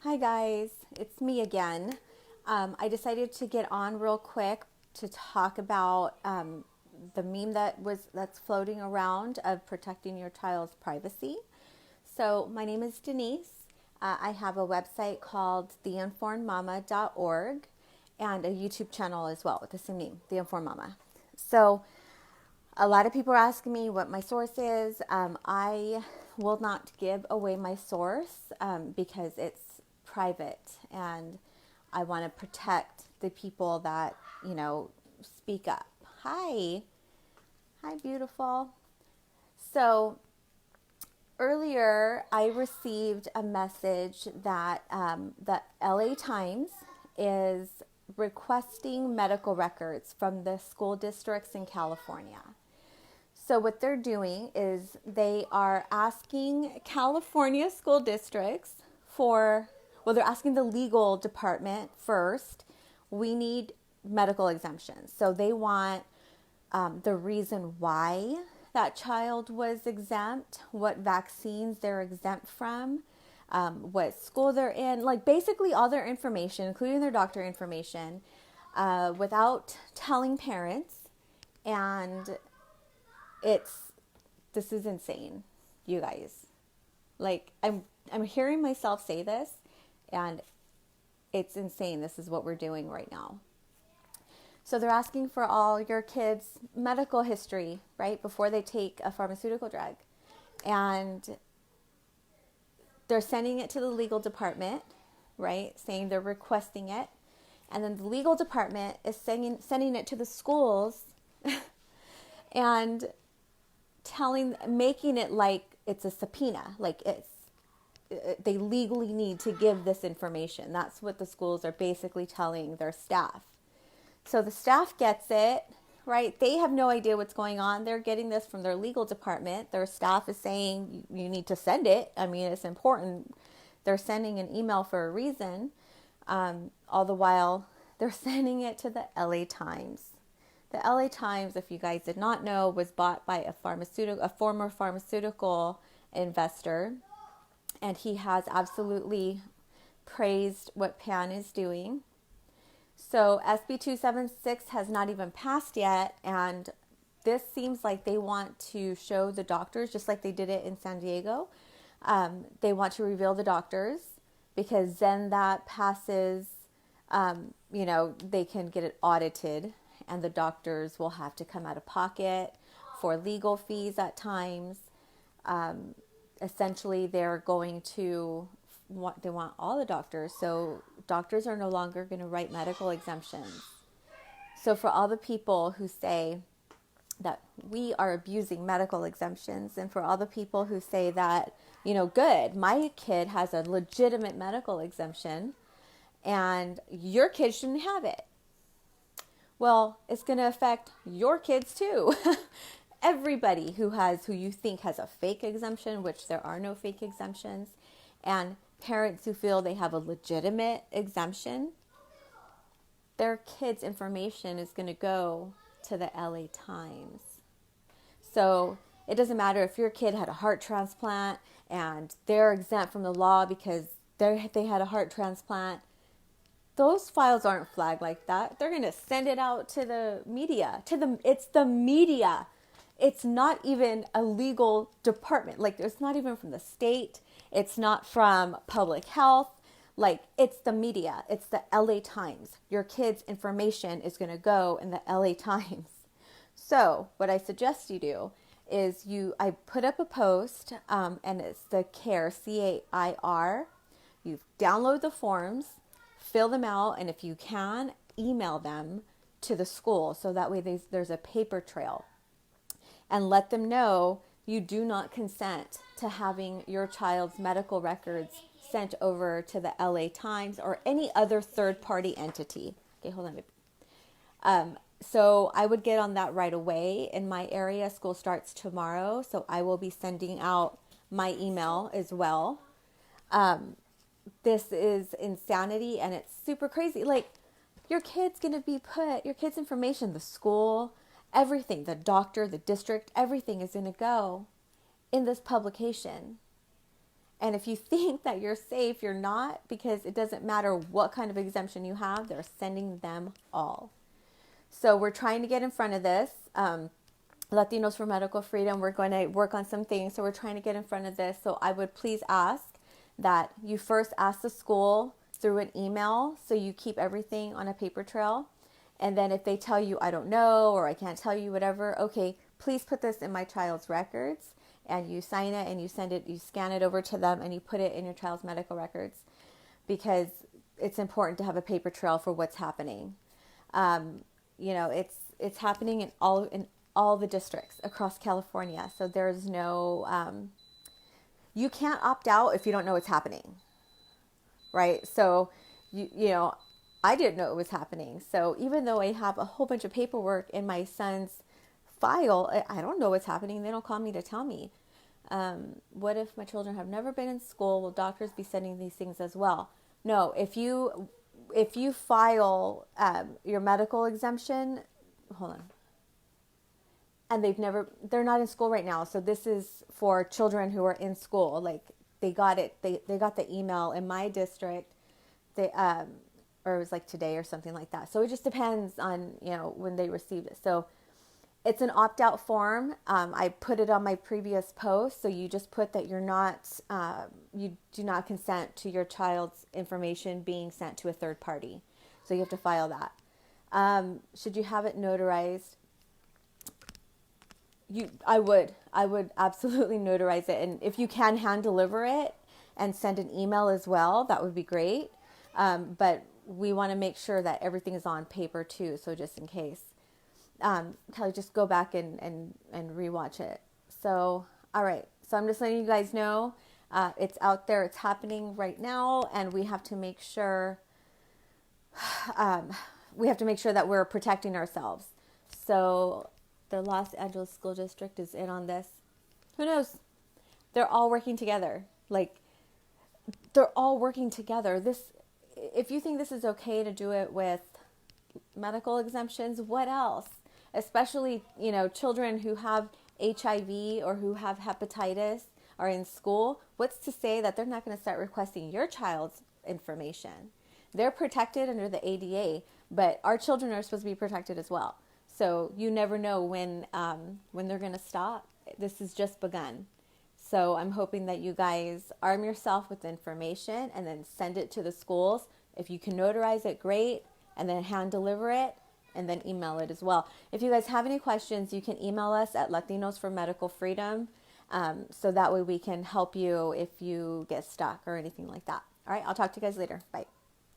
Hi guys, it's me again. I decided to get on real quick to talk about the meme that's floating around of protecting your child's privacy. So my name is Denise. I have a website called TheInformedMama.org and a YouTube channel as well with the same name, The Informed Mama. So a lot of people are asking me what my source is. I will not give away my source because it's private and I want to protect the people that, speak up. Hi. Hi, beautiful. So earlier I received a message that the LA Times is requesting medical records from the school districts in California. So what they're doing is they are asking California school districts they're asking the legal department first. We need medical exemptions. So they want the reason why that child was exempt, what vaccines they're exempt from, what school they're in, like basically all their information, including their doctor information, without telling parents. And this is insane, you guys. Like I'm hearing myself say this and it's insane. This is what we're doing right now. So they're asking for all your kids' medical history, right, before they take a pharmaceutical drug. And they're sending it to the legal department, right, saying they're requesting it. And then the legal department is sending it to the schools and making it like it's a subpoena, like they legally need to give this information. That's what the schools are basically telling their staff. So the staff gets it, right? They have no idea what's going on. They're getting this from their legal department. Their staff is saying you need to send it. I mean, it's important. They're sending an email for a reason. All the while, they're sending it to the LA Times. The LA Times, if you guys did not know, was bought by a former pharmaceutical investor, and he has absolutely praised what PAN is doing. So SB 276 has not even passed yet, and this seems like they want to show the doctors, just like they did it in San Diego. They want to reveal the doctors because then that passes, they can get it audited, and the doctors will have to come out of pocket for legal fees at times. Essentially, they're going to they want all the doctors. So doctors are no longer going to write medical exemptions. So for all the people who say that we are abusing medical exemptions, and for all the people who say that, good, my kid has a legitimate medical exemption and your kid shouldn't have it. Well, it's going to affect your kids too. Everybody who you think has a fake exemption, which there are no fake exemptions, and parents who feel they have a legitimate exemption, their kids' information is going to go to the LA Times. So it doesn't matter if your kid had a heart transplant and they're exempt from the law because they had a heart transplant. Those files aren't flagged like that. They're going to send it out to the media. It's the media. It's not even a legal department. Like, it's not even from the state. It's not from public health. Like, it's the media. It's the LA Times. Your kid's information is going to go in the LA Times. So what I suggest you do is I put up a post, and it's the CAIR, CAIR. You download the forms, fill them out, and if you can, email them to the school so that way there's a paper trail. And let them know you do not consent to having your child's medical records sent over to the LA Times or any other third-party entity. Okay, hold on, baby. So I would get on that right away. In my area, school starts tomorrow, so I will be sending out my email as well. This is insanity, and it's super crazy. Like, your kid's information, the school, everything, the doctor, the district, everything is going to go in this publication. And if you think that you're safe, you're not, because it doesn't matter what kind of exemption you have, they're sending them all. So we're trying to get in front of this. Latinos for Medical Freedom, we're going to work on some things. So we're trying to get in front of this. So I would please ask that you first ask the school through an email so you keep everything on a paper trail. And then if they tell you, I don't know, or I can't tell you, whatever, okay, please put this in my child's records. And you sign it and you send it, you scan it over to them and you put it in your child's medical records, because it's important to have a paper trail for what's happening. It's happening in all the districts across California. So there's no, you can't opt out if you don't know what's happening, right? So, I didn't know it was happening. So even though I have a whole bunch of paperwork in my son's file, I don't know what's happening. They don't call me to tell me. What if my children have never been in school? Will doctors be sending these things as well? No, if you file your medical exemption, hold on, and they're not in school right now. So this is for children who are in school. Like they got the email in my district, or it was like today or something like that. So it just depends on, when they received it. So it's an opt-out form. I put it on my previous post. So you just put that you do not consent to your child's information being sent to a third party. So you have to file that. Should you have it notarized? I would absolutely notarize it. And if you can hand deliver it and send an email as well, that would be great. But we want to make sure that everything is on paper too. So just in case. Kelly, just go back and rewatch it. So, all right. So I'm just letting you guys know, it's out there. It's happening right now. And we have to make sure, that we're protecting ourselves. So the Los Angeles School District is in on this. Who knows? They're all working together. They're all working together. If you think this is okay to do it with medical exemptions, what else? Especially, children who have HIV or who have hepatitis are in school. What's to say that they're not going to start requesting your child's information? They're protected under the ADA, but our children are supposed to be protected as well. So you never know when they're going to stop. This has just begun. So I'm hoping that you guys arm yourself with information and then send it to the schools. If you can notarize it, great, and then hand deliver it and then email it as well. If you guys have any questions, you can email us at Latinos for Medical Freedom. So that way we can help you if you get stuck or anything like that. All right, I'll talk to you guys later. Bye.